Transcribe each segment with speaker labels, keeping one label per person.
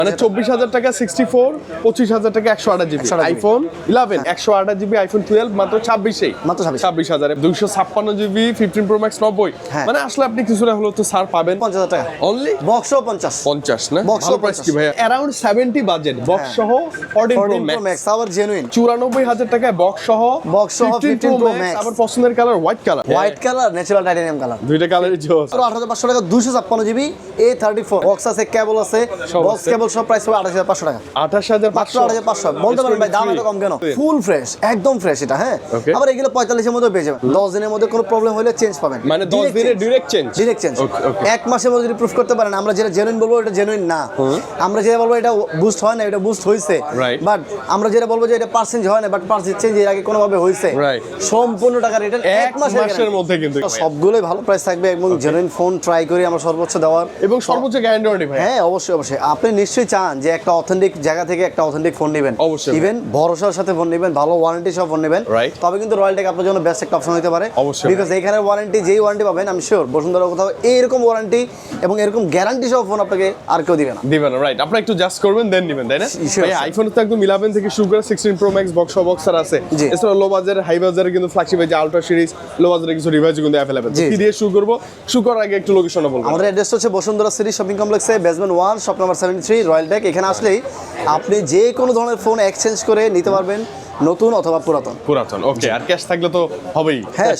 Speaker 1: মানে 24,000 টাকা 64, 25,000 টাকা 128 জিবি আইফোন 11, 128 জিবি আইফোন 12 মাত্র 26
Speaker 2: মাত্র
Speaker 1: 26,000, 256 জিবি 15 প্রো ম্যাক্স 90। মানে আসলে আপনি কিছুটা হলো তো ছাড় পাবেন
Speaker 2: 50,000 টাকা
Speaker 1: অনলি
Speaker 2: বক্স 50
Speaker 1: না
Speaker 2: বক্স
Speaker 1: ভালো প্রাইস কি ভাই অ্যারাউন্ড 70 বাজেট বক্স সহ 14 প্রো
Speaker 2: 14 প্রো ম্যাক্স আবার জেনুইন
Speaker 1: 94,000 টাকায় বক্স সহ
Speaker 2: 15 প্রো ম্যাক্স
Speaker 1: আবার পছন্দের colour white colour
Speaker 2: natural titanium colour
Speaker 1: দুইটা কালারই জোস
Speaker 2: 8,500 টাকা 256 জিবি A34 বক্স আছে কেবল আছে বক্স কেবল সব প্রাইস হবে 28,500 টাকা
Speaker 1: 28,500
Speaker 2: 28,500 বলতে পারেন ভাই দাম এত কম কেন ফুল ফ্রেশ একদম ফ্রেশ এটা হ্যাঁ আবার এগুলো 45 এর মধ্যে পেয়ে যাবেন 10 দিনের মধ্যে কোনো প্রবলেম হলে চেঞ্জ পাবেন
Speaker 1: মানে 10 দিনে ডাইরেক্ট চেঞ্জ
Speaker 2: এক মাসের মধ্যে যদি প্রুফ করতে পারেন আমরা যেটা জেনুইন বলবো এটা জেনুইন না আমরা যেটা বলবো এটা বুস্ট হয় না এটা বুস্ট হইছে বাট আমরা যেটা বলবো যে এটা পার্সেন্ট হয় না বাট পার্সেন্ট চেঞ্জ এর আগে কোনোভাবে হইছে সম্পূর্ণ টাকা রিটার্ন এক মাসের মধ্যে
Speaker 1: কিন্তু
Speaker 2: সবগুলোই ভালো প্রাইস থাকবে এবং জেনুইন ফোন ট্রাই করি আমরা সর্বোচ্চ দেওয়ার
Speaker 1: এবং সর্বোচ্চ গ্যারান্টি ওয়ারেন্টি ভাই
Speaker 2: হ্যাঁ অবশ্যই আপনি নিশ্চয়ই চান যে একটা অথেন্টিক জায়গা থেকে একটা অথেন্টিক ফোন নেবেন ইভেন ভরসার সাথে ফোন নেবেন ভালো ওয়ারেন্টি সহ ফোন নেবেন তবে কিন্তু রয়্যাল টেক আপনার জন্য বেস্ট একটা অপশন হতে পারে বিকজ এখানে ওয়ারেন্টি যেই ওয়ারেন্টি পাবেন আমি শিওর বসুন্ধরা কোথাও এইরকম ওয়ারেন্টি এবং এরকম গ্যারান্টি সহ ফোন আপনাকে আর কেউ দিবে না
Speaker 1: রাইট আপনি একটু জাস্ট করবেন দেন নেবেন তাই না ভাই আইফোন তো একদম 11 থেকে শুরু করে 16 প্রো ম্যাক্স বক্স বক্সার আছে এছাড়া লো বাজার হাই বাজারে কিন্তু ফ্ল্যাগশিপ যে আলট্রা সিরিজ লো বাজারে কিছু ডিভাইস কিন্তু अवेलेबल কি দিয়ে শুরু করব শুরু করার আগে একটু লোকেশনটা বলবো
Speaker 2: আমাদের অ্যাড্রেস হচ্ছে বসুন্ধরা সিটি শপিং কমপ্লেক্সে basement 1 shop number 73 Royal Tech এখানে আসলেই আপনি যে কোনো ধরনের ফোন এক্সচেঞ্জ করে নিতে পারবেন নতুন অথবা পুরাতন
Speaker 1: ওকে আর ক্যাশ থাকলে তো হবেই
Speaker 2: হ্যাঁ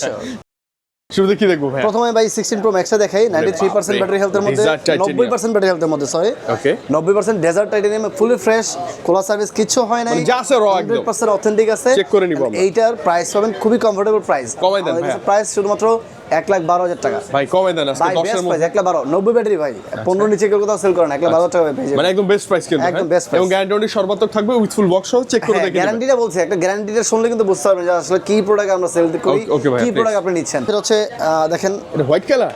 Speaker 1: শুরুতে কি দেখবো ভাই
Speaker 2: প্রথমে ভাই 16 প্রো ম্যাক্সে দেখাই 93% ব্যাটারি হেলথের মধ্যে 90% ব্যাটারি হেলথের মধ্যে sorry
Speaker 1: okay
Speaker 2: 90% desert titanium fully fresh cola service কিছু হয় নাই
Speaker 1: যা আছে র একদম
Speaker 2: 100% অথেন্টিক আছে
Speaker 1: চেক করে নিব আমরা
Speaker 2: এইটার প্রাইস পাবেন খুবই কমফোর্টেবল প্রাইস
Speaker 1: কমাই দেন ভাই
Speaker 2: প্রাইস শুধুমাত্র 1,12,000 টাকা
Speaker 1: ভাই কমাই দেন আজকে 10 এর মধ্যে
Speaker 2: 1,12 90 ব্যাটারি ভাই 15 নিচে কেউ কোথাও সেল করে না 1,12,000 টাকা পেয়ে যাবেন
Speaker 1: মানে একদম বেস্ট প্রাইস কিন্তু
Speaker 2: একদম বেস্ট
Speaker 1: এবং গ্যারান্টি সর্বাত্মক থাকবে উইথ ফুল বক্স সহ চেক করে দেখে
Speaker 2: গ্যারান্টিটা বলছি একটা গ্যারান্টিটা শুনলে কিন্তু বুঝতে পারবেন যে আসলে কি প্রোডাক্ট আমরা সেল করি কি প্রোডাক্ট আপনি নিচ্ছেন এটা হচ্ছে দেখেন
Speaker 1: এটা হোয়াইট কালার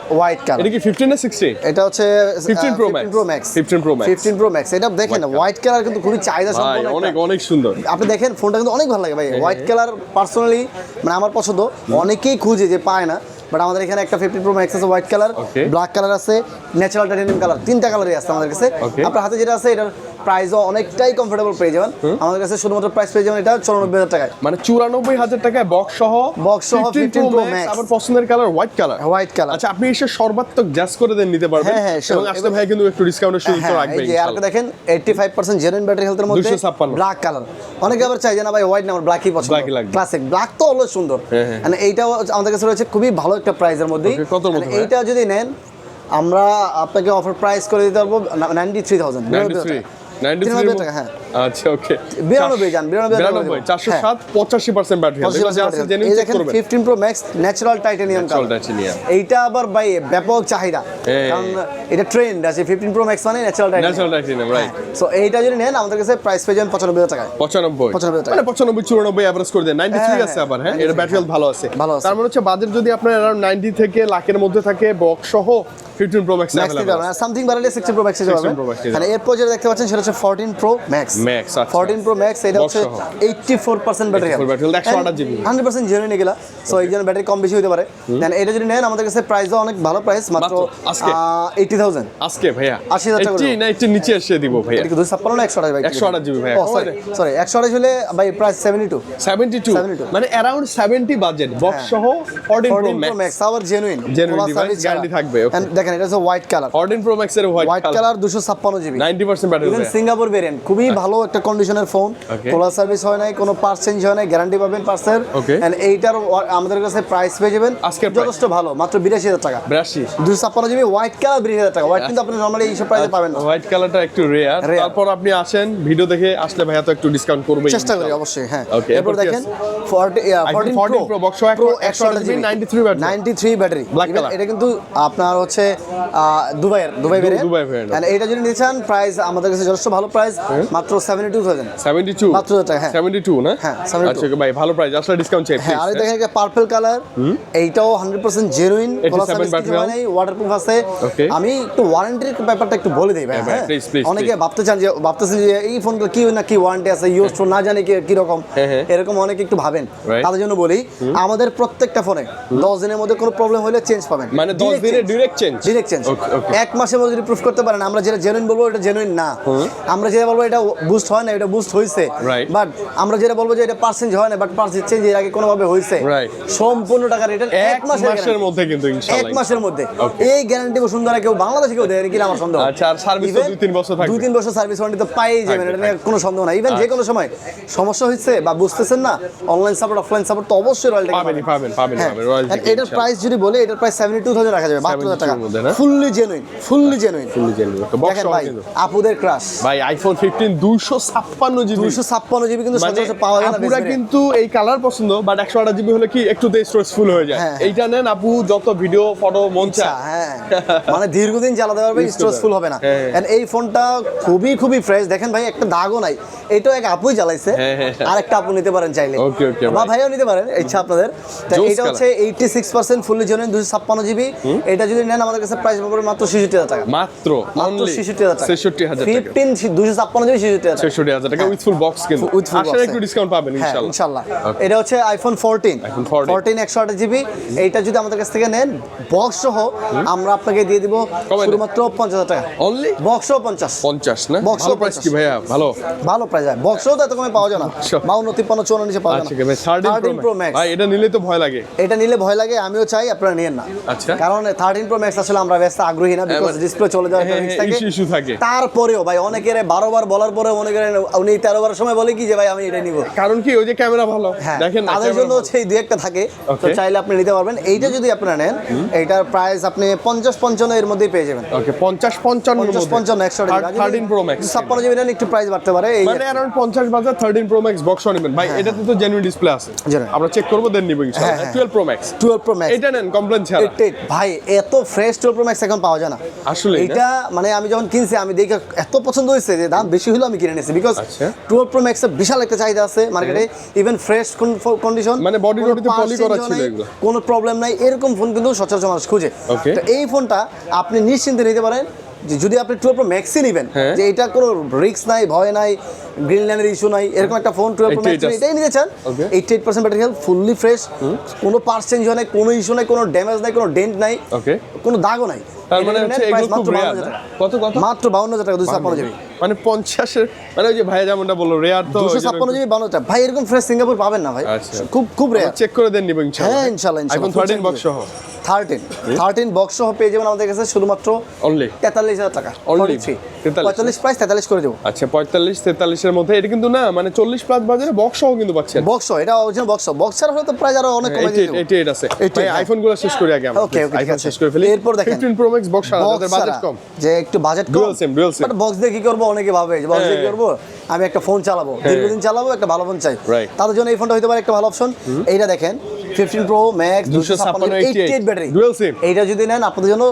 Speaker 2: এটা
Speaker 1: কি 15 না 16
Speaker 2: এটা হচ্ছে
Speaker 1: 15 প্রো ম্যাক্স 15 প্রো ম্যাক্স
Speaker 2: এটা দেখেন হোয়াইট কালার কিন্তু খুবই চাহিদা সম্পন্ন
Speaker 1: অনেক সুন্দর
Speaker 2: আপনি দেখেন ফোনটা কিন্তু অনেক ভালো লাগে ভাই হোয়াইট কালার পার্সোনালি মানে আমার পছন্দ অনেকেই খুঁজে যে পায় না বাট আমাদের এখানে একটা 15 প্রো ম্যাক্স আছে হোয়াইট কালার ব্ল্যাক কালার আছে ন্যাচারাল টাইটানিয়াম কালার তিনটা কালারই আছে আমাদের কাছে আপনার হাতে যেটা আছে এটার প্রাইসও অনেকটাই কমফোর্টেবল পেয়ে যাবেন আমাদের কাছে শুধুমাত্র প্রাইস পেয়ে যাবেন এটা 94,000 টাকায়
Speaker 1: মানে 94,000 টাকায় বক্স সহ 15 প্রো ম্যাক্স আবার পছন্দের কালার হোয়াইট কালার আচ্ছা আপনি এসে সর্বাত্মক জাস্ট করে দেন নিতে পারবেন এবং আসলে ভাই কিন্তু একটু ডিসকাউন্টের সুযোগ তো রাখবে
Speaker 2: এই যে আর দেখেন 85% জেনুইন ব্যাটারি হেলথের মধ্যে
Speaker 1: 256
Speaker 2: ব্ল্যাক কালার অনেকে আবার চাই যে না ভাই হোয়াইট না আমার ব্ল্যাকই পছন্দ ক্লাসিক ব্ল্যাক তো অলওয়েজ সুন্দর মানে এইটাও আমাদের কাছে রয়েছে খুবই ভালো একটা প্রাইসের মধ্যে এইটা যদি নেন আমরা আপনাকে অফার প্রাইস করে দিতে পারবো 93,000 93 টাকা হ্যাঁ
Speaker 1: আচ্ছা ওকে
Speaker 2: 92 জান
Speaker 1: 92 407 85% ব্যাটারি
Speaker 2: এই দেখেন 15 প্রো ম্যাক্স ন্যাচারাল টাইটানিয়াম এইটা আবার ভাই ব্যাপক চাহিদা কারণ এটা ট্রেন্ড আছে 15 প্রো ম্যাক্স মানে ন্যাচারাল টাইটানিয়াম রাইট সো এইটা যদি নেন আমাদের কাছে প্রাইস পেয়ে যাবেন 95,000 টাকা
Speaker 1: 95 মানে 95 94 এভারেজ করে দেন 93 আছে আবার হ্যাঁ এটা ব্যাটারি হেলথ ভালো আছে তার মানে হচ্ছে বাজেট যদি আপনার अराउंड 90 থেকে লাখের মধ্যে থাকে বক্স সহ 15 প্রো ম্যাক্স अवेलेबल
Speaker 2: সামথিং বাড়লে 16 প্রো ম্যাক্সে যাবেন মানে এরপর যেটা দেখতে পাচ্ছেন সেটা হচ্ছে 14 প্রো ম্যাক্স 14 প্রো ম্যাক্স এটা হচ্ছে 84% ব্যাটারি হেলথ
Speaker 1: 128 জিবি
Speaker 2: 100% জেনুইন এগুলা সো এই জন্য ব্যাটারি কম বেশি হতে পারে দেন এটা যদি নেন আমাদের কাছে প্রাইসও অনেক ভালো প্রাইস মাত্র 80,000
Speaker 1: আজকে ভাইয়া
Speaker 2: 80,000 টাকা
Speaker 1: 80 না একটু নিচে এসে দিব ভাইয়া
Speaker 2: এটা 256 না 128 ভাই
Speaker 1: 128 জিবি ভাইয়া
Speaker 2: সরি 128 হলে ভাই প্রাইস 72
Speaker 1: মানে अराउंड 70 বাজেট বক্স সহ 14 প্রো
Speaker 2: ম্যাক্স আবার জেনুইন
Speaker 1: ডিভাইস গ্যারান্টি থাকবে
Speaker 2: দেখেন এটা হচ্ছে হোয়াইট কালার
Speaker 1: 14 প্রো ম্যাক্স এর white
Speaker 2: colour 256 GB
Speaker 1: 90% battery
Speaker 2: even Singapore variant খুবই ভালো একটা কন্ডিশনের ফোন কোলা সার্ভিস হয় নাই কোনো পার্টস চেঞ্জ হয় নাই গ্যারান্টি পাবেন পার্সের এন্ড এইটার আমাদের কাছে প্রাইস পেয়ে যাবেন যথেষ্ট ভালো মাত্র 82,000 টাকা 256 জিবি হোয়াইট কালার 82,000 টাকা হোয়াইট কিন্তু আপনি নরমালি এই সব প্রাইসে পাবেন না
Speaker 1: হোয়াইট কালারটা একটু রেয়ার তারপর আপনি আসেন ভিডিও দেখে আসলে ভাইয়া তো একটু ডিসকাউন্ট করবেই
Speaker 2: চেষ্টা করি অবশ্যই হ্যাঁ এরপর দেখেন 14
Speaker 1: প্রো বক্স 128 জিবি
Speaker 2: 93 ব্যাটারি এটা কিন্তু আপনার হচ্ছে দুবাই ভেরিয়েন্ট এন্ড এটা যদি নিছেন প্রাইস আমাদের কাছে যথেষ্ট ভালো প্রাইস মাত্র 72 মাত্র টাকা হ্যাঁ
Speaker 1: 72 না
Speaker 2: হ্যাঁ 72
Speaker 1: আচ্ছা ভাই ভালো প্রাইস আসলে ডিসকাউন্ট চাই
Speaker 2: হ্যাঁ আর দেখেন এটা পার্পল কালার এইটাও 100% জেনুইন কোলা সার্ভিস মানে ওয়াটারপ্রুফ আছে আমি একটু ওয়ারেন্টির ব্যাপারটা একটু বলে দেই ভাই হ্যাঁ অনেকে ভাবতেছেন যে এই ফোনগুলো কি না কি ওয়ারেন্টি আছে ইউজ তো না জানি কি রকম এরকম অনেকে একটু ভাবেন তাদের জন্য বলি আমাদের প্রত্যেকটা ফোনে 10 দিনের মধ্যে কোনো প্রবলেম হলে চেঞ্জ পাবেন
Speaker 1: মানে 10 দিনে ডাইরেক্ট চেঞ্জ
Speaker 2: এক মাসের মধ্যে যদি প্রুফ করতে পারেন আমরা যেটা জেনুইন বলবো এটা জেনুইন না আমরা যেটা বলবো এটা বুস্ট হয় না, এটা বুস্ট হয়েছে, বাট আমরা যেটা বলবো যে এটা পার্সেন্ট হয় না, বাট পার্সেন্ট চেঞ্জ এর আগে কোনোভাবে হয়েছে, সম্পূর্ণ টাকা রিটার্ন 1 মাসের
Speaker 1: মধ্যে, কিন্তু ইনশাআল্লাহ
Speaker 2: 1 মাসের মধ্যে। এই গ্যারান্টি বসুন্ধরা কেউ বাংলাদেশে কেউ দেয় কিনা আমার সন্দেহ।
Speaker 1: আচ্ছা, আর সার্ভিস তো 2-3 বছর থাকবে,
Speaker 2: 2-3 বছর সার্ভিস ওয়ারেন্টি তো পাই যাবেন, এটা নিয়ে কোনো সন্দেহ নাই। ইভেন যে কোনো সময় সমস্যা হচ্ছে বা বুঝতেছেন না, অনলাইন সাপোর্ট অফলাইন সাপোর্ট তো অবশ্যই রয়্যাল
Speaker 1: পাবেন।
Speaker 2: এটার প্রাইস যদি বলে, এটার প্রাইস 72,000 রাখা যাবে, 72,000 টাকা, ফুললি জেনুইন। দেখেন ভাই, আপুদের ক্রাশ
Speaker 1: ভাই, আইফোন 15 256 জিবি
Speaker 2: কিন্তু সচরাচর পাওয়া যায় না।
Speaker 1: আপুরা কিন্তু এই কালার পছন্দ, বাট 128 জিবি হলে কি একটু স্টোরেজ ফুল হয়ে যায়। এইটা নেন আপু, যত ভিডিও ফটো মন চায়,
Speaker 2: মানে দীর্ঘদিন চালাতে পারবে, স্টোরেজ ফুল হবে না। এন্ড এই ফোনটা খুবই ফ্রেশ, দেখেন ভাই একটা দাগও নাই। এটাও এক আপুই জ্বালাইছে, আর একটা আপু নিতে পারেন চাইলে, বা ভাইও নিতে পারেন, ইচ্ছা আপনাদের। এটা হচ্ছে 86% ফুললি জেনুইন 256 জিবি। এটা যদি নেন আমাদের কাছে প্রাইস পড়বে মাত্র 66,000 টাকা,
Speaker 1: মাত্র
Speaker 2: 66,000 টাকা,
Speaker 1: 66,000 টাকা,
Speaker 2: 15 256 জিবি
Speaker 1: 66,000 টাকা উইথ ফুল বক্স। কিন্তু আসলে একটু ডিসকাউন্ট পাবেন
Speaker 2: ইনশাআল্লাহ। এটা হচ্ছে আইফোন 14 128 জিবি। এইটা যদি আমাদের কাছ থেকে নেন বক্স সহ, আমরা আপনাকে দিয়ে দিব শুধুমাত্র 50,000 টাকা অনলি, বক্স সহ 50
Speaker 1: না? ভালো প্রাইস কি ভাইয়া? ভালো
Speaker 2: প্রাইস হয়, বক্স সহ তো এত কমে পাওয়া যায় না, 52 53 54 নিচে পাওয়া যায় না।
Speaker 1: আচ্ছা ভাই, 13 প্রো ম্যাক্স ভাই, এটা নিলে তো ভয় লাগে।
Speaker 2: এটা নিলে ভয় লাগে, আমিও চাই আপনারা নিয়েন না।
Speaker 1: আচ্ছা,
Speaker 2: কারণ 13 প্রো ম্যাক্স আসলে আমরা ব্যস্ত আগ্রহী না, বিকজ ডিসপ্লে চলে যাওয়ার একটা রিস্ক থাকে। তারপরেও ভাই অনেকের 12 বার বলার পরে মনে করেন উনি 13 বার সময় বলে কি যে ভাই আমি এটা নিব,
Speaker 1: কারণ কি ওই যে ক্যামেরা ভালো, দেখেন
Speaker 2: তাদের জন্য হচ্ছে এই দুই একটা থাকে, তো চাইলে আপনি নিতে পারবেন। এইটা যদি আপনারা নেন, এইটার প্রাইস আপনি 50-55 এর মধ্যেই পেয়ে যাবেন।
Speaker 1: ওকে, 50-55 13 প্রো ম্যাক্স
Speaker 2: 56 জিবি নেন, একটু প্রাইস বাড়তে পারে,
Speaker 1: মানে अराउंड 50 বাজার 13 প্রো ম্যাক্স বক্স নেবেন ভাই। এটাতে তো জেনুইন ডিসপ্লে আছে, আমরা চেক করব দেন নিব ইনশাআল্লাহ। 12 প্রো ম্যাক্স এটা নেন কমপ্লেইন ছাড়া।
Speaker 2: ভাই এত ফ্রেশ 12 প্রো ম্যাক্স এখন পাওয়া যায় না
Speaker 1: আসলে।
Speaker 2: এটা মানে আমি যখন কিনছি, আমি দেখে এত পছন্দ হয়েছে যে দাম বেশি হলো আমি কিনে নিয়েছি, বিকজ 12 প্রো ম্যাক্স এর বিশাল একটা চাহিদা আছে মার্কেটে। ইভেন ফ্রেশ কন্ডিশন,
Speaker 1: মানে বডি রডিতে পলি করা ছিল, এগুলো
Speaker 2: কোনো প্রবলেম নাই, এরকম ফোন কিন্তু সচরাচর মানুষ খুঁজে। তো এই ফোনটা আপনি নিশ্চিন্তে নিতে পারেন যে যদি আপনি 12 প্রো ম্যাক্সই নেবেন, যে এটা কোনো রিস্ক নাই, ভয় নাই, গ্রিন লাইনের ইস্যু নাই, এরকম একটা ফোন 12 প্রো ম্যাক্স এটাই নিতে চান, 88% ব্যাটারি হেলথ, ফুললি ফ্রেশ, কোনো পার্টস চেঞ্জ হয় নাই, কোনো ইস্যু নাই, কোনো ড্যামেজ নাই, কোনো ডেন্ট নাই, কোনো দাগও নাই।
Speaker 1: তার মানে হচ্ছে এগুলো খুব রেয়ার। কত
Speaker 2: মাত্র 52,000 টাকা 256 জিবি,
Speaker 1: মানে 50 এর, মানে ওই যে ভাই যেমনটা বললো রেয়ার, তো
Speaker 2: 256 জিবি 52 টাকা ভাই, এরকম ফ্রেশ সিঙ্গাপুর পাবেন না ভাই, খুব রেয়ার।
Speaker 1: চেক করে দেন নিব ইনশাআল্লাহ।
Speaker 2: হ্যাঁ ইনশাআল্লাহ।
Speaker 1: আইফোন 13 বক্স সহ
Speaker 2: 13 বক্স সহ পেয়ে যাবেন আমাদের কাছে শুধুমাত্র
Speaker 1: অনলি
Speaker 2: 43,000 টাকা, 45 প্রাইস 43 করে দেব।
Speaker 1: আচ্ছা, 45-43 এর মধ্যে এটা কিন্তু না, মানে 40 প্লাস বাজারে বক্স সহ কিন্তু পাচ্ছেন।
Speaker 2: বক্স এটা অরিজিনাল বক্স ছাড়া হয়তো প্রাইস আরো অনেক কমে দিয়ে দেব।
Speaker 1: 88 আছে ভাই। আইফোনগুলো শেষ করি আগে আমরা, আইফোন শেষ করে ফেলি।
Speaker 2: এরপর দেখেন
Speaker 1: 15 প্রো ম্যাক্স বক্স ছাড়া, যাদের বাজেট কম,
Speaker 2: যে একটু budget com,
Speaker 1: dual SIM
Speaker 2: but box দিয়ে কি করব, অনেকে ভাবে যে বক্স দিয়ে কি করব, আমি একটা ফোন চালাবো, দীর্ঘদিন চালাবো, একটা ভালো ফোন চাই, তাদের জন্য এই ফোনটা হতে পারে একটা ভালো অপশন। এইটা দেখেন 15 pro max 256 battery,
Speaker 1: dual SIM.
Speaker 2: এইটা যদি নেন আপনাদের জন্য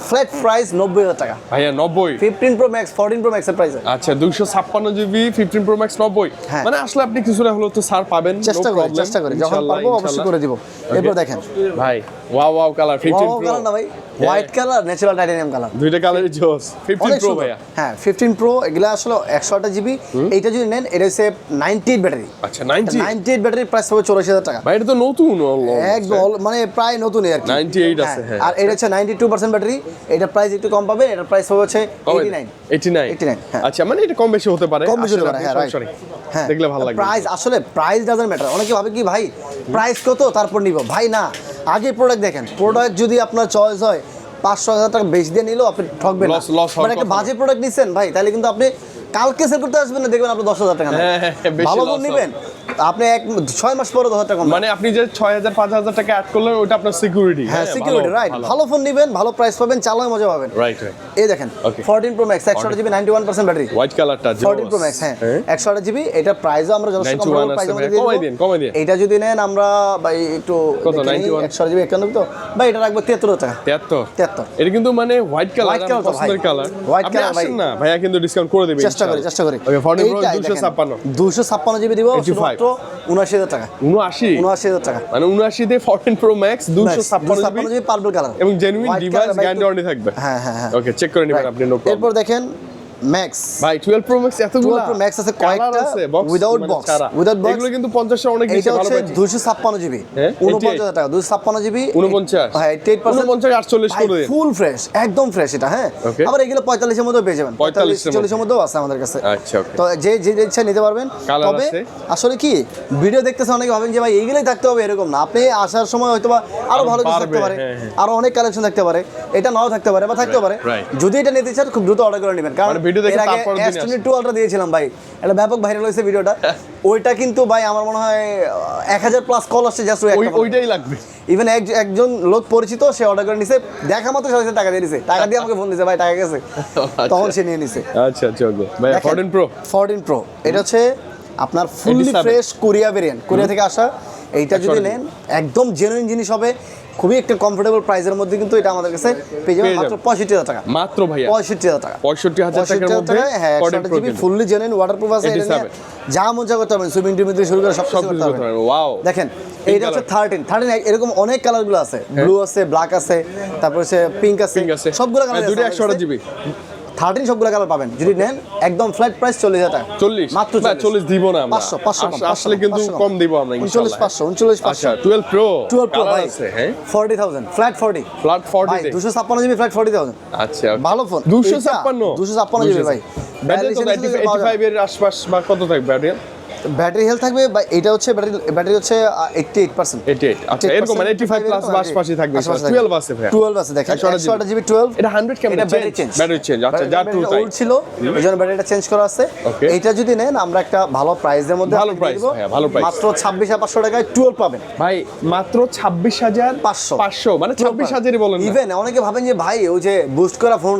Speaker 2: ফ্ল্যাট প্রাইস 90,000 টাকা
Speaker 1: ভাইয়া। 90
Speaker 2: 15 প্রো ম্যাক্স 14 প্রো ম্যাক্স এর প্রাইস।
Speaker 1: আচ্ছা, 256 জিবি 15 প্রো ম্যাক্স 90, মানে আসলে আপনি কিছুটা হলো তো ছাড় পাবেন।
Speaker 2: চেষ্টা করি যখন পারবো অবশ্যই করে দিব। এরপর দেখেন
Speaker 1: ভাই, ওয়াও কালার 15 প্রো
Speaker 2: কালার না ভাই, white colour, natural titanium colour,
Speaker 1: দুইটা কালারই জোস। 15 প্রো ভাইয়া,
Speaker 2: হ্যাঁ 15 প্রো, এগুলা আসলে 128 জিবি। এইটা যদি নেন, এটা হচ্ছে 98 ব্যাটারি।
Speaker 1: আচ্ছা, 98
Speaker 2: ব্যাটারির প্রাইস হবে 84,000 টাকা
Speaker 1: ভাই। এটা তো নতুন
Speaker 2: একদম, মানে প্রায় নতুনই আর কি,
Speaker 1: 98 আছে। হ্যাঁ,
Speaker 2: আর এটা হচ্ছে 92% ব্যাটারি। এটা প্রাইস একটু কম পাবেন, এটার প্রাইস হবে হচ্ছে 89।
Speaker 1: আচ্ছা, মানে এটা কম বেশি হতে পারে, হ্যাঁ, দেখলে ভালো লাগে।
Speaker 2: প্রাইস আসলে প্রাইস ডাজন্ট ম্যাটার। অনেকে ভাবে কি ভাই প্রাইস কত তারপর নিব, ভাই না, আগে প্রোডাক্ট দেখেন। প্রোডাক্ট যদি আপনার চয়েস হয় 500,000 টাকা বেশি দিয়ে নিলেও আপনি ঠকবেন না, মানে একটা বাজে প্রোডাক্ট নিছেন ভাই, তাহলে কিন্তু আপনি কালকে সেল করতে আসবেন না, দেখবেন আপনি 10,000 টাকা ভালো ফোন নিবেন, আপনি 6 মাস পরে 10,000 টাকা,
Speaker 1: মানে আপনি যে 6,000-5,000 টাকা অ্যাড করলেন, ওটা আপনার সিকিউরিটি।
Speaker 2: হ্যাঁ, সিকিউরিটি, রাইট। ভালো ফোন নিবেন, ভালো প্রাইস পাবেন, চালানোর মজা পাবেন,
Speaker 1: রাইট।
Speaker 2: এই দেখেন 14 pro max 128 GB 91% battery,
Speaker 1: white কালারটা
Speaker 2: 14 প্রো ম্যাক্স, হ্যাঁ 128 জিবি। এটা প্রাইসও আমরা যথেষ্ট কম প্রাইস আমাদের দিয়ে দিন। এটা যদি নেন আমরা ভাই একটু 128 জিবি 91 তো ভাই, এটা রাখবো 73 টাকা। 73
Speaker 1: এটা কিন্তু মানে হোয়াইট কালার, পছন্দের কালার, হোয়াইট কালার ভাই না ভাইয়া, কিন্তু ডিসকাউন্ট করে দিবেন,
Speaker 2: চেষ্টা করি।
Speaker 1: ওকে, 14 প্রো 256
Speaker 2: জিবি দিব মাত্র 79,000 টাকা। 79,000 টাকা,
Speaker 1: মানে 79 দিয়ে 14 pro max 256
Speaker 2: GB purple colour,
Speaker 1: এবং জেনুইন ডিভাইস গ্যারান্টি ওয়ারেন্টি থাকবে।
Speaker 2: হ্যাঁ।
Speaker 1: ওকে, চেক করে নেবেন আপনি।
Speaker 2: এরপর দেখেন ম্যাক্স
Speaker 1: ভাই 12 প্রো ম্যাক্স এতগুলো
Speaker 2: 12 প্রো ম্যাক্স আছে কয়েকটা উইদাউট বক্স
Speaker 1: এগুলো কিন্তু 50 এর অনেক বেশি ভালো পাচ্ছি
Speaker 2: 256 জিবি 49000 টাকা 256 জিবি
Speaker 1: 49
Speaker 2: হ্যাঁ 88%
Speaker 1: 49 48 করে দিন
Speaker 2: ফুল ফ্রেশ একদম ফ্রেশ এটা হ্যাঁ আবার এগুলো 45 এর মধ্যে পেয়ে যাবেন 45 এর মধ্যেও আছে আমাদের কাছে
Speaker 1: আচ্ছা
Speaker 2: তো যে ইচ্ছা নিতে পারবেন তবে আসলে কি ভিডিও দেখতেছে অনেকে ভাবেন যে ভাই এইগুলাই থাকতে হবে এরকম না আপনি আসার সময় হয়তোবা আরো ভালো কিছু থাকতে পারে আরো অনেক কালেকশন থাকতে পারে এটা নাও থাকতে পারে বা থাকতে পারে যদি এটা নিতে চান খুব দ্রুত অর্ডার করে নেবেন কারণ
Speaker 1: ভিডিও দেখে তারপর দিন
Speaker 2: S22 আলট্রা দিয়েছিলাম ভাই এটা ব্যাপক ভাইরাল হয়েছে ভিডিওটা ওইটা কিন্তু ভাই আমার মনে হয় 1000 প্লাস কল আসছে জাস্ট
Speaker 1: ওইটাই লাগবে
Speaker 2: ইভেন একজন লোক পরিচিত সে অর্ডার করে নিছে দেখা মাত্র সাথে টাকা দিয়ে দিছে টাকা দিয়ে আমাকে ফোন দিছে ভাই টাকা গেছে তখন সে নিয়ে নিছে
Speaker 1: আচ্ছা আচ্ছা ওকে ভাই 14 প্রো
Speaker 2: এটা হচ্ছে আপনার fully fresh Korea variant Korea থেকে আসা এইটা যদি নেন একদম জেনুইন জিনিস হবে খুবই একটা কমফোর্টেবল প্রাইসের মধ্যে কিন্তু এটা আমাদের কাছে পেয়ে যাবেন মাত্র 65000 টাকা
Speaker 1: মাত্র ভাইয়া
Speaker 2: 65000 টাকা
Speaker 1: 65000 টাকার মধ্যে
Speaker 2: হ্যাঁ 14 জিবি ফুললি জেনুইন ওয়াটারপ্রুফ আছে এটা যা মন যা করতে পারবেন সুইমিং টিম থেকে শুরু করে সব কিছু করতে পারবেন
Speaker 1: ওয়াও
Speaker 2: দেখেন এইটা হচ্ছে 13 এরকম অনেক কালারগুলো আছে ব্লু আছে ব্ল্যাক আছে তারপর হচ্ছে পিঙ্ক আছে সবগুলো কালার আছে
Speaker 1: দুটো 128 জিবি
Speaker 2: 13 সবগুলো কালার পাবেন যদি নেন একদম ফ্ল্যাট প্রাইস 40000 টাকা
Speaker 1: 40
Speaker 2: মাত্র
Speaker 1: 40 দিব না আমরা
Speaker 2: 500
Speaker 1: আসলে কিন্তু কম দিব আমরা ইনশাআল্লাহ
Speaker 2: 39500
Speaker 1: আচ্ছা 12 প্রো
Speaker 2: ভাই
Speaker 1: আছে হ্যাঁ
Speaker 2: 40000 ফ্ল্যাট 40
Speaker 1: ভাই
Speaker 2: 256 জিবি ফ্ল্যাট 40000
Speaker 1: আচ্ছা
Speaker 2: ভালো ফোন
Speaker 1: 256
Speaker 2: জিবি ভাই
Speaker 1: ব্যাটারি তো 85 এর আশপাশ বা কত থাকবে ব্যাটারি
Speaker 2: ব্যাটারি হেলথ থাকবে বা এটা হচ্ছে ব্যাটারি হচ্ছে 88%
Speaker 1: 88 আচ্ছা এরকম মানে 85 প্লাস আশপাশে থাকবে 12 আছে ভাই
Speaker 2: 12 আছে দেখেন 128 জিবি 12
Speaker 1: এটা 100 কেমন ব্যাটারি চেঞ্জ আচ্ছা যা টু
Speaker 2: ওল্ড ছিল এইজন্য ব্যাটারিটা চেঞ্জ করা আছে এটা যদি নেন আমরা একটা ভালো প্রাইসের মধ্যে
Speaker 1: ভালো প্রাইস হ্যাঁ ভালো প্রাইস
Speaker 2: মাত্র 26500 টাকায় 12 পাবেন
Speaker 1: ভাই মাত্র 26500 মানে 26000ই বলেন না
Speaker 2: ইভেন অনেকে ভাবেন যে ভাই ওই যে বুস্ট করা ফোন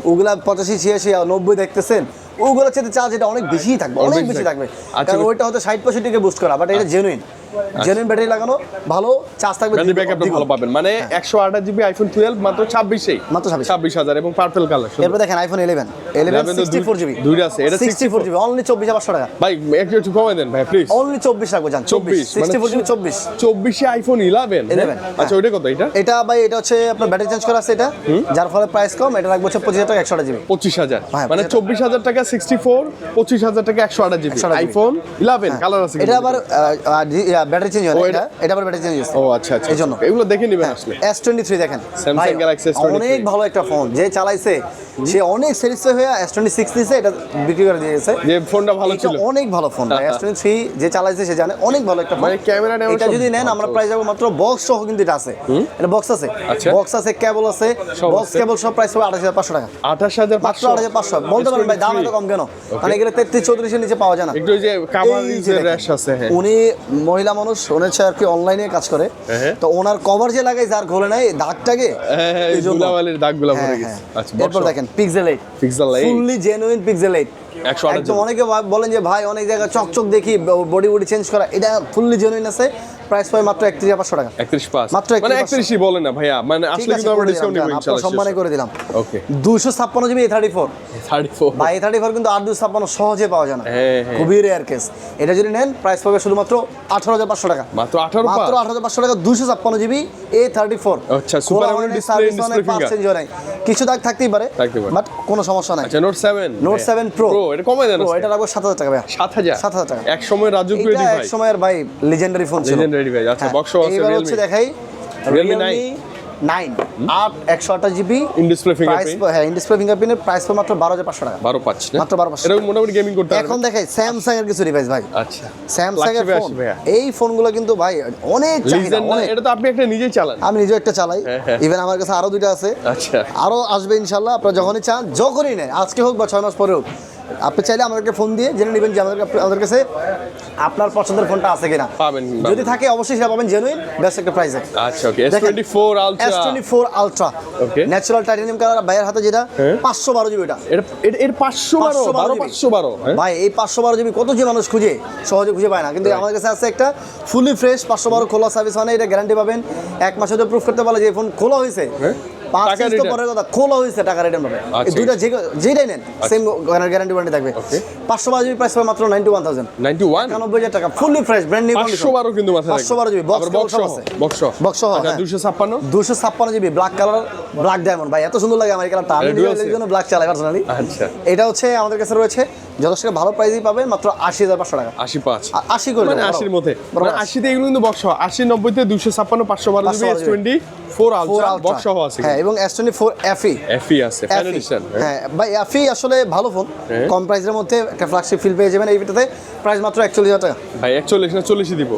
Speaker 2: ওগুলা 85 86 90 দেখতেছেন ওগুলোর চেয়ে চার্জ এটা অনেক বেশি থাকবে অনেক বেশি থাকবে কারণ ওইটা হয়তো 60% কে বুস্ট করা বাট এটা জেনুইন ব্যাটারি লাগানো ভালো চার্জ থাকবে
Speaker 1: ব্যাটারি ব্যাকআপটা ভালো পাবেন মানে 128 জিবি আইফোন 12 মাত্র 26000 এবং পার্পল কালার
Speaker 2: এরপর দেখেন আইফোন 11 64 জিবি
Speaker 1: দুইটা আছে এটা
Speaker 2: 64 জিবি অনলি 24500 টাকা
Speaker 1: ভাই একটু কমাই দেন ভাই প্লিজ
Speaker 2: অনলি 24 রাখবো জান 24 64 জিবি 24
Speaker 1: এ আইফোন 11 আচ্ছা ওইটা কত এটা
Speaker 2: ভাই এটা হচ্ছে আপনার ব্যাটারি চেঞ্জ করা আছে এটা যার ফলে প্রাইস কম এটা রাখবো 25000 টাকা 128 জিবি
Speaker 1: 25000 মানে 24000 টাকা 64 25000 টাকা 128 জিবি আইফোন 11 কালার আছে
Speaker 2: এটা আবার ব্যাটারি চেঞ্জ হয় এটা আবার ব্যাটারি চেঞ্জ হচ্ছে
Speaker 1: ও আচ্ছা আচ্ছা
Speaker 2: এইজন্য
Speaker 1: এগুলো দেখে নেবেন আসলে
Speaker 2: S23 দেখেন
Speaker 1: Samsung Galaxy S23
Speaker 2: অনেক ভালো একটা ফোন যে চালাইছে সে অনেক স্যাটিসফাই হয়ে S26 দিয়েছে এটা বিক্রি করে দিয়েছে
Speaker 1: যে ফোনটা ভালো ছিল
Speaker 2: অনেক ভালো ফোন S23 যে চালাইছে সে জানে অনেক ভালো একটা ফোন
Speaker 1: মানে ক্যামেরাটা
Speaker 2: এটা যদি নেন আমরা প্রাইস যাব মাত্র বক্স সহ কিন্তু এটা আছে এটা বক্স আছে বক্স আছে কেবল আছে বক্স কেবল সব প্রাইস হবে 28500 টাকা
Speaker 1: 28500
Speaker 2: মাত্র 28500 বলতে পারেন ভাই দাম এত কম কেন কারণ এগুলো 33 34 এর নিচে পাওয়া যায় না
Speaker 1: একটু যে কভার ইউজের র‍্যাশ আছে হ্যাঁ
Speaker 2: উনি মহিলা মানুষ ওনার আর কি অনলাইনে কাজ করে তো ওনার কভার যে লাগাই যার ঘোলে নাই দাগটাকে
Speaker 1: এই ধুলাবালির দাগগুলো পড়ে গেছে
Speaker 2: আচ্ছা এরপর দেখেন পিক্সেল 8 ফুললি জেনুইন পিক্সেল 8 একদম অনেকে বলেন যে ভাই অনেক জায়গায় চকচক দেখি বডি চেঞ্জ করা এটা ফুললি জেনুইন আছে প্রাইস পাই মাত্র 31500 টাকা
Speaker 1: 31
Speaker 2: মাত্র
Speaker 1: মানে 31ই বলেন না ভাইয়া মানে আসলে কিন্তু আমরা ডিসকাউন্ট দিব ইনশাআল্লাহ
Speaker 2: সম্মানে করে দিলাম
Speaker 1: ওকে
Speaker 2: 256 জিবি A34 ভাই A34 কিন্তু 856 সহজে পাওয়া যায় না খুবই রেয়ার কেস এটা যদি নেন প্রাইস পাবে শুধুমাত্র 18500 টাকা
Speaker 1: মাত্র 18500
Speaker 2: টাকা 256 জিবি A34
Speaker 1: আচ্ছা সুপার অ্যামোলেড ডিসপ্লে ফিঙ্গার
Speaker 2: কিছু দাগ থাকতেই পারে বাট কোনো সমস্যা নাই
Speaker 1: আচ্ছা নোট 7 প্রো এটা কমাই দেন
Speaker 2: এটা রাখবো 7000 টাকা ভাই
Speaker 1: 7000
Speaker 2: টাকা
Speaker 1: এক সময় রাজকীয় ডিভাইস
Speaker 2: এক সময়ের ভাই লিজেন্ডারি ফোন ছিল
Speaker 1: ডিভাইস আচ্ছা বক্স আছে
Speaker 2: এবার হচ্ছে দেখাই
Speaker 1: Realme
Speaker 2: 9 128 GB
Speaker 1: in display fingerprint
Speaker 2: হ্যাঁ ইন ডিসপ্লে ফিঙ্গারপ্রিন্টের প্রাইস পড়ে মাত্র 12500 টাকা
Speaker 1: 12500 না
Speaker 2: মাত্র 12500
Speaker 1: এটা মোটামুটি গেমিং করতে হবে
Speaker 2: এখন দেখাই স্যামসাং এর কিছু ডিভাইস ভাই
Speaker 1: আচ্ছা
Speaker 2: স্যামসাং এর ফোন এই ফোনগুলো কিন্তু ভাই অনেক চাহিদা
Speaker 1: এটা তো আপনি একটা নিজেই চালান
Speaker 2: আমি নিজে একটা চালাই ইভেন আমার কাছে আরো দুটো আছে
Speaker 1: আচ্ছা
Speaker 2: আরো আসবে ইনশাআল্লাহ আপনারা যখনই চান যখনই নেন আজকে হোক বা 6 মাস পরে হোক আপনি চাইলে আমাদেরকে ফোন দিয়ে জেনে নেবেন যে আমাদের কাছে আপনার পছন্দের ফোনটা আছে কিনা
Speaker 1: পাবেন
Speaker 2: যদি থাকে অবশ্যই সেটা পাবেন জেনুইন বেস্ট একটা প্রাইসে
Speaker 1: আচ্ছা ওকে S24
Speaker 2: আলট্রা
Speaker 1: ওকে
Speaker 2: ন্যাচারাল টাইটানিয়াম কালার ভাইয়ের হাতে যেটা 512 জিবি এটা
Speaker 1: এর 512
Speaker 2: ভাই এই 512 জিবি কত যে মানুষ খুঁজে সহজে খুঁজে পায় না কিন্তু আমাদের কাছে আছে একটা ফুলি ফ্রেশ 512 খোলা সার্ভিস মানে এটা গ্যারান্টি পাবেন এক মাসে তো প্রুফ করতে পারলে যে ফোন খোলা হয়েছে 5 পিস তো পরের কথা, খোলা হয়েছে টাকা রিটার্ন পাবে। এই দুইটা যেটাই নেন সেম গ্যারান্টি ওয়ারেন্টি থাকবে। 512 জিবি প্রাইস পাবে মাত্র 91000 91000 টাকা, fully fresh brand new condition.
Speaker 1: 512 কিন্তু মাথায়
Speaker 2: 512 জিবি বক্স আছে, বক্স সহ।
Speaker 1: আচ্ছা 256
Speaker 2: GB black colour, black diamond ভাই এত সুন্দর লাগে আমার এই কালারটা, আমি এর জন্য ব্ল্যাক চালাই পার্সোনালি।
Speaker 1: আচ্ছা
Speaker 2: এটা হচ্ছে আমাদের কাছে রয়েছে যথেষ্ট ভালো প্রাইসই পাবেন, মাত্র 80500 টাকা। 80 করে
Speaker 1: মানে 80 এর মধ্যে, মানে 80 তে এগুলো কিন্তু বক্স সহ, 80 90 তে 256 512 জিবি S24 আলট্রা বক্স সহ আছে।
Speaker 2: হ্যাঁ, এবং S24 FE
Speaker 1: আছে ফ্যান এডিশন।
Speaker 2: হ্যাঁ ভাই, FE আসলে ভালো ফোন, কম প্রাইসের মধ্যে একটা ফ্ল্যাগশিপ ফিল পেয়ে যাবেন। এইটাতে প্রাইস মাত্র 41000 টাকা।
Speaker 1: ভাই 41 না 40 দিব,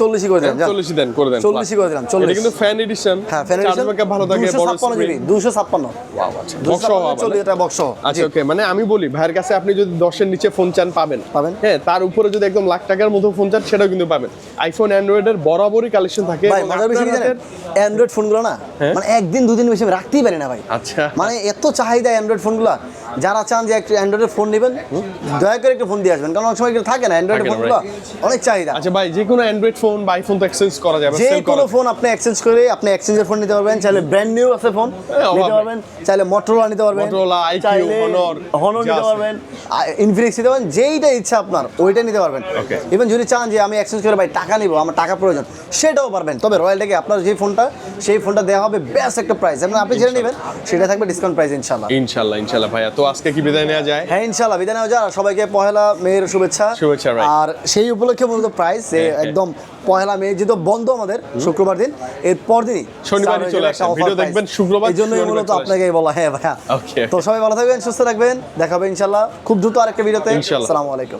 Speaker 2: 40 করে দেন,
Speaker 1: 40 দেন করে দেন,
Speaker 2: 40 করে দিলাম।
Speaker 1: এটা কিন্তু ফ্যান এডিশন।
Speaker 2: হ্যাঁ, ফ্যান এডিশন
Speaker 1: ভালো থাকে, বড়
Speaker 2: 256 জিবি 256।
Speaker 1: ওয়াও, আচ্ছা বক্স সহ
Speaker 2: 40 টাকা বক্স সহ।
Speaker 1: আচ্ছা ওকে, মানে আমি বলি ভাইয়ের কাছে আপনি যদি 10 এর নিচে ফোন চান পাবেন। হ্যাঁ, তার উপরে যদি একদম লাখ টাকার মতো ফোন চান সেটাও কিন্তু পাবেন। আইফোন অ্যান্ড্রয়েড এর বরাবরই কালেকশন থাকে।
Speaker 2: ভাই মজার বিষয় কি জানেন, অ্যান্ড্রয়েড ফোনগুলো না মানে একদিন দুদিন বেশি রাখতেই পারি না ভাই।
Speaker 1: আচ্ছা,
Speaker 2: মানে এত চাহিদা অ্যান্ড্রয়েড ফোনগুলো, যারা চান যে একটা অ্যান্ড্রয়েডের ফোন নেবেন দয়া করে একটা ফোন দিয়ে আসবেন, কারণ অনেক সময় এগুলো থাকে না অ্যান্ড্রয়েড ফোনগুলো, অনেক চাহিদা।
Speaker 1: আচ্ছা ভাই, যে কোনো অ্যান্ড্রয়েড ফোন বা আইফোন তো এক্সচেঞ্জ করা যাবে,
Speaker 2: যে কোনো ফোন আপনি এক্সচেঞ্জ করে আপনি এক্সচেঞ্জের ফোন নিতে পারবেন, চাইলে ব্র্যান্ড নিউ আছে ফোন নিতে পারবেন, চাইলে মোটরোলা নিতে পারবেন,
Speaker 1: মোটরোলা IQ
Speaker 2: হনর নিতে পারবেন, ইনফিনিক্স নিতে পারবেন, যেইটা ইচ্ছা আপনার ওইটা নিতে পারবেন। ইভেন যদি চান যে আমি এক্সচেঞ্জ করে ভাই টাকা নিব, আমার টাকা প্রয়োজন, সেটাও পারবেন। তবে রয়্যালটাকে আপনার যে ফোনটা সেই ফোনটা দেওয়া হবে বেস্ট একটা প্রাইস, এবং আপনি যেটা নেবেন সেটা থাকবে ডিসকাউন্ট প্রাইস ইনশাআল্লাহ।
Speaker 1: ইনশাআল্লাহ ভাইয়া, তো আজকে কি বিদায় নেওয়া যায়?
Speaker 2: হ্যাঁ ইনশাআল্লাহ বিদায় নেওয়া যায়। সবাইকে পহেলা মেয়ের শুভেচ্ছা। আর সেই উপলক্ষে মূলত প্রাইস একদম পহেলা মে যেহেতু বন্ধ আমাদের শুক্রবার দিন, এর পর দিনই
Speaker 1: শনিবারই চলে আসে, ভিডিও দেখবেন শুক্রবার,
Speaker 2: এই জন্যই মূলত আপনাকে বলা। হ্যাঁ ভাইয়া, তো সবাই ভালো থাকবেন, সুস্থ থাকবেন, দেখা হবে ইনশাআল্লাহ খুব দ্রুত আরেকটা ভিডিওতে। আসসালামু আলাইকুম।